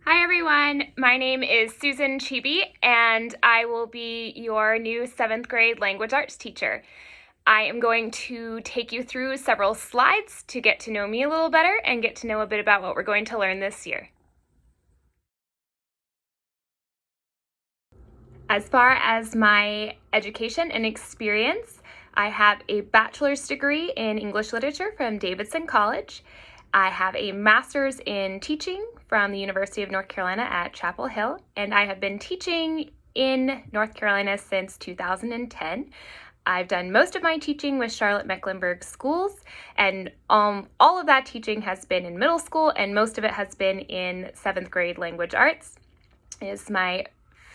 Hi everyone, my name is Susan Chibi and I will be your new 7th grade language arts teacher. I am going to take you through several slides to get to know me a little better and get to know a bit about what we're going to learn this year. As far as my education and experience, I have a bachelor's degree in English literature from Davidson College. I have a master's in teaching from the University of North Carolina at Chapel Hill, and I have been teaching in North Carolina since 2010. I've done most of my teaching with Charlotte Mecklenburg Schools, and all of that teaching has been in middle school, and most of it has been in 7th grade language arts. It is my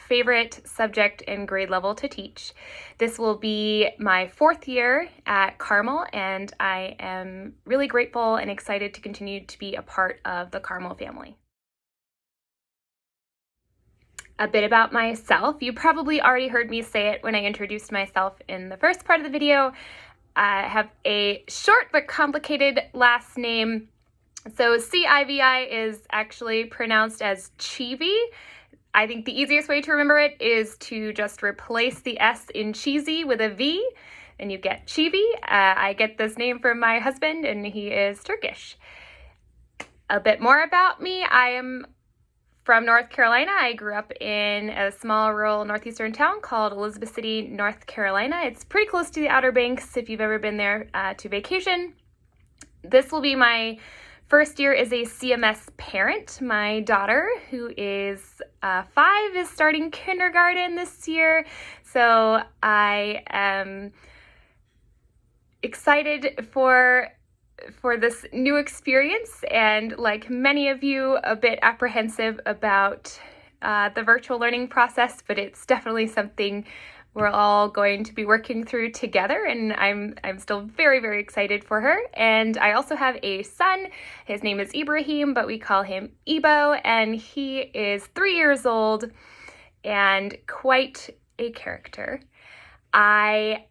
favorite subject and grade level to teach. This will be my 4th year at Carmel, and I am really grateful and excited to continue to be a part of the Carmel family. A bit about myself. You probably already heard me say it when I introduced myself in the first part of the video. I have a short but complicated last name. So Civi is actually pronounced as Chibi. I think the easiest way to remember it is to just replace the S in cheesy with a V, and you get Chibi. I get this name from my husband, and he is Turkish. A bit more about me. I am from North Carolina. I grew up in a small rural northeastern town called Elizabeth City, North Carolina. It's pretty close to the Outer Banks if you've ever been there to vacation. This will be my first year as a CMS parent. My daughter, who is 5, is starting kindergarten this year, so I am excited for this new experience, and like many of you, a bit apprehensive about the virtual learning process, but it's definitely something we're all going to be working through together, and I'm still very, very excited for her. And I also have a son. His name is Ibrahim, but we call him Ibo, and he is 3 years old and quite a character. My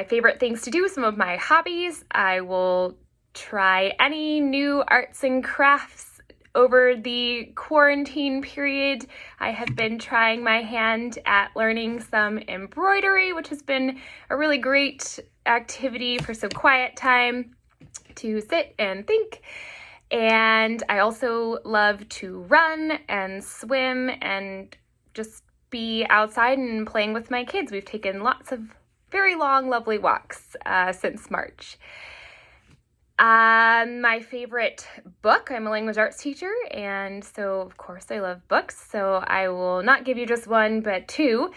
favorite things to do, some of my hobbies, I will try any new arts and crafts. Over the quarantine period, I have been trying my hand at learning some embroidery, which has been a really great activity for some quiet time to sit and think. And I also love to run and swim and just be outside and playing with my kids. We've taken lots of very long, lovely walks since March. My favorite book, I'm a language arts teacher, and so of course I love books, so I will not give you just one, but 2.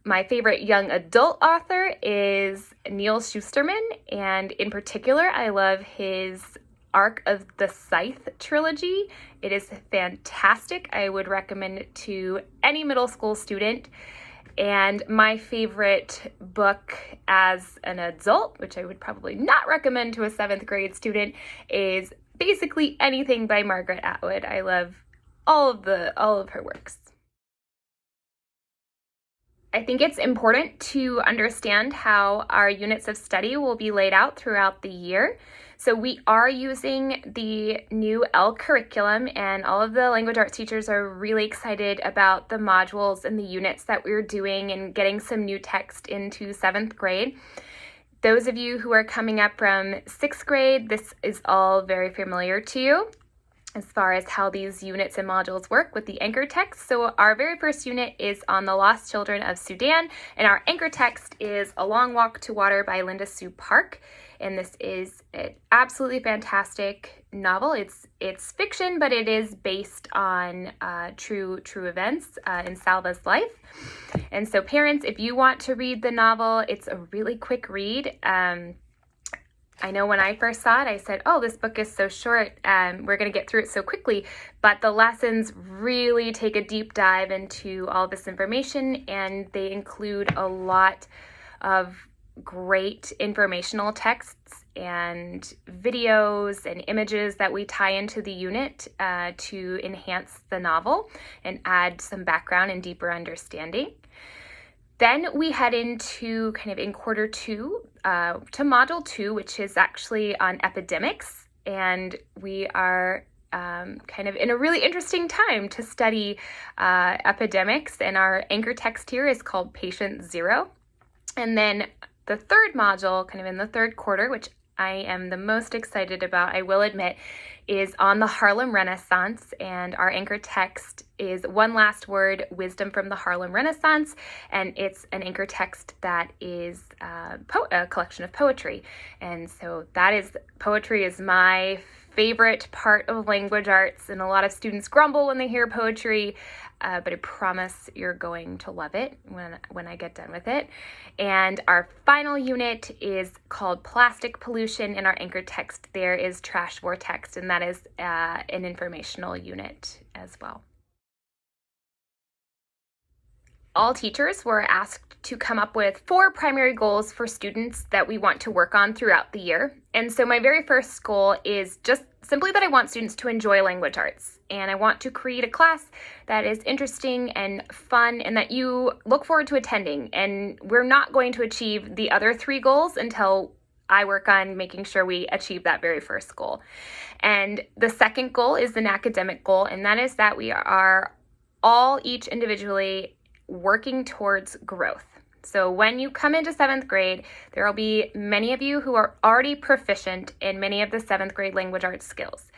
My favorite young adult author is Neal Shusterman, and in particular, I love his Arc of the Scythe trilogy. It is fantastic. I would recommend it to any middle school student. And my favorite book as an adult, which I would probably not recommend to a 7th grade student, is basically anything by Margaret Atwood. I love all of her works. I think it's important to understand how our units of study will be laid out throughout the year. So we are using the new ELL curriculum, and all of the language arts teachers are really excited about the modules and the units that we're doing and getting some new text into 7th grade. Those of you who are coming up from 6th grade, this is all very familiar to you as far as how these units and modules work with the anchor text. So our very first unit is on the lost children of Sudan, and our anchor text is A Long Walk to Water by Linda Sue Park. And this is an absolutely fantastic novel. It's fiction, but it is based on true events in Salva's life. And so parents, if you want to read the novel, it's a really quick read. I know when I first saw it, I said, oh, this book is so short, we're going to get through it so quickly. But the lessons really take a deep dive into all this information, and they include a lot of great informational texts and videos and images that we tie into the unit to enhance the novel and add some background and deeper understanding. Then we head into kind of in quarter 2 to module 2, which is actually on epidemics, and we are kind of in a really interesting time to study epidemics, and our anchor text here is called Patient Zero. And then the third module, kind of in the third quarter, which I am the most excited about, I will admit, is on the Harlem Renaissance, and our anchor text is One Last Word, Wisdom from the Harlem Renaissance, and it's an anchor text that is a collection of poetry. And so poetry is my favorite part of language arts, and a lot of students grumble when they hear poetry, but I promise you're going to love it when I get done with it. And our final unit is called Plastic Pollution, and our anchor text there is Trash Vortex, and that is an informational unit as well. All teachers were asked to come up with 4 primary goals for students that we want to work on throughout the year. And so my very first goal is just simply that I want students to enjoy language arts. And I want to create a class that is interesting and fun and that you look forward to attending. And we're not going to achieve the other 3 goals until I work on making sure we achieve that very first goal. And the second goal is an academic goal, and that is that we are all each individually working towards growth. So when you come into 7th grade, there will be many of you who are already proficient in many of the 7th grade language arts skills.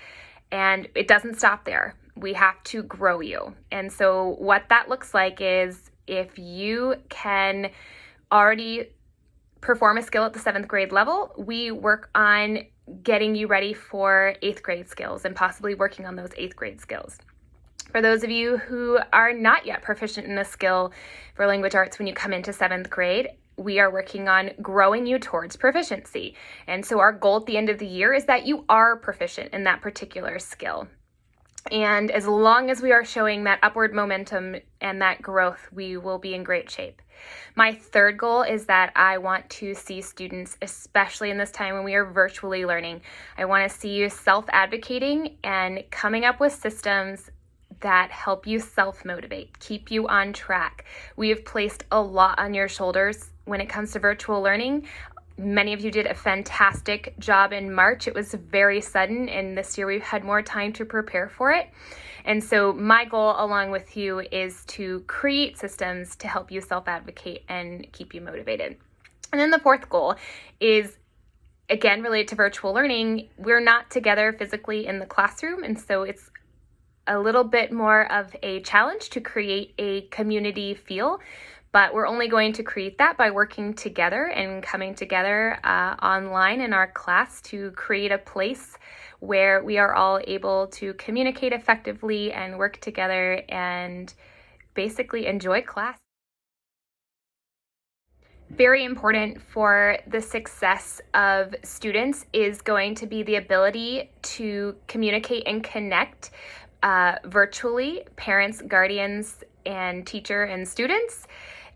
And it doesn't stop there. We have to grow you. And so what that looks like is if you can already perform a skill at the 7th grade level, we work on getting you ready for 8th grade skills and possibly working on those 8th grade skills. For those of you who are not yet proficient in a skill for language arts when you come into 7th grade, we are working on growing you towards proficiency. And so our goal at the end of the year is that you are proficient in that particular skill. And as long as we are showing that upward momentum and that growth, we will be in great shape. My third goal is that I want to see students, especially in this time when we are virtually learning, I want to see you self-advocating and coming up with systems that help you self-motivate, keep you on track. We have placed a lot on your shoulders when it comes to virtual learning. Many of you did a fantastic job in March. It was very sudden, and this year we've had more time to prepare for it. And so my goal along with you is to create systems to help you self-advocate and keep you motivated. And then the fourth goal is, again, related to virtual learning. We're not together physically in the classroom, and so it's a little bit more of a challenge to create a community feel, but we're only going to create that by working together and coming together online in our class to create a place where we are all able to communicate effectively and work together and basically enjoy class. Very important for the success of students is going to be the ability to communicate and connect virtually, parents, guardians, and teacher and students.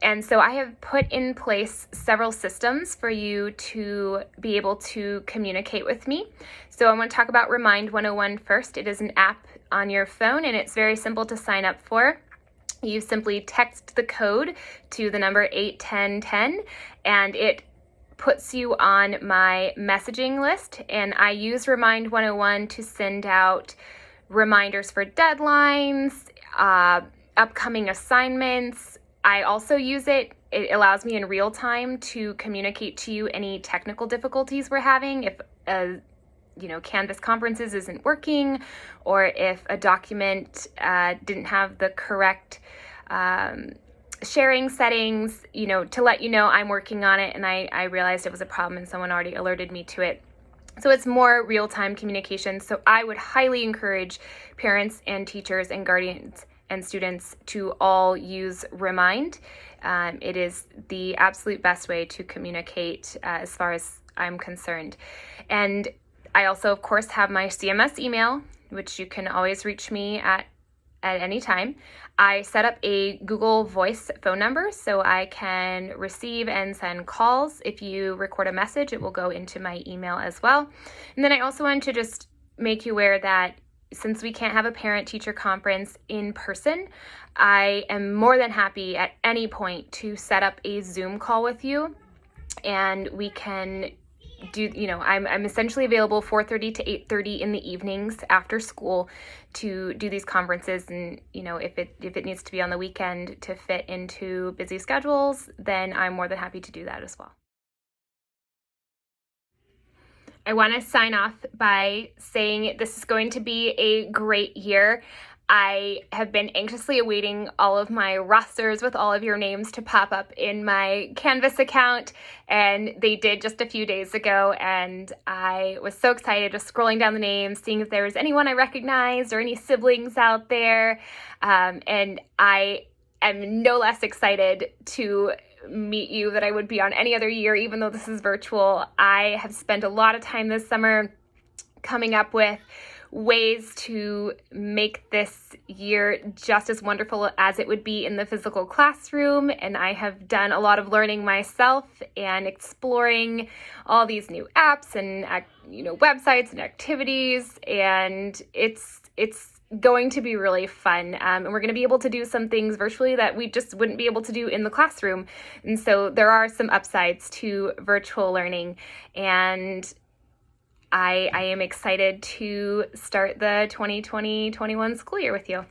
And so I have put in place several systems for you to be able to communicate with me. So I want to talk about Remind 101 first. It is an app on your phone, and it's very simple to sign up for. You simply text the code to the number 81010, and it puts you on my messaging list. And I use Remind 101 to send out reminders for deadlines, upcoming assignments. I also use it. It allows me in real time to communicate to you any technical difficulties we're having. If Canvas Conferences isn't working, or if a document didn't have the correct sharing settings, to let you know I'm working on it, and I realized it was a problem and someone already alerted me to it. So it's more real-time communication. So I would highly encourage parents and teachers and guardians and students to all use Remind. It is the absolute best way to communicate as far as I'm concerned. And I also, of course, have my CMS email, which you can always reach me at any time. I set up a Google Voice phone number so I can receive and send calls. If you record a message, it will go into my email as well. And then I also want to just make you aware that since we can't have a parent-teacher conference in person, I am more than happy at any point to set up a Zoom call with you, and we can I'm essentially available 4:30 to 8:30 in the evenings after school to do these conferences. And, if it needs to be on the weekend to fit into busy schedules, then I'm more than happy to do that as well. I want to sign off by saying this is going to be a great year. I have been anxiously awaiting all of my rosters with all of your names to pop up in my Canvas account, and they did just a few days ago, and I was so excited, just scrolling down the names, seeing if there was anyone I recognized or any siblings out there, and I am no less excited to meet you that I would be on any other year, even though this is virtual. I have spent a lot of time this summer coming up with ways to make this year just as wonderful as it would be in the physical classroom. And I have done a lot of learning myself and exploring all these new apps and websites and activities. And it's going to be really fun. And we're going to be able to do some things virtually that we just wouldn't be able to do in the classroom. And so there are some upsides to virtual learning. And I am excited to start the 2020-21 school year with you.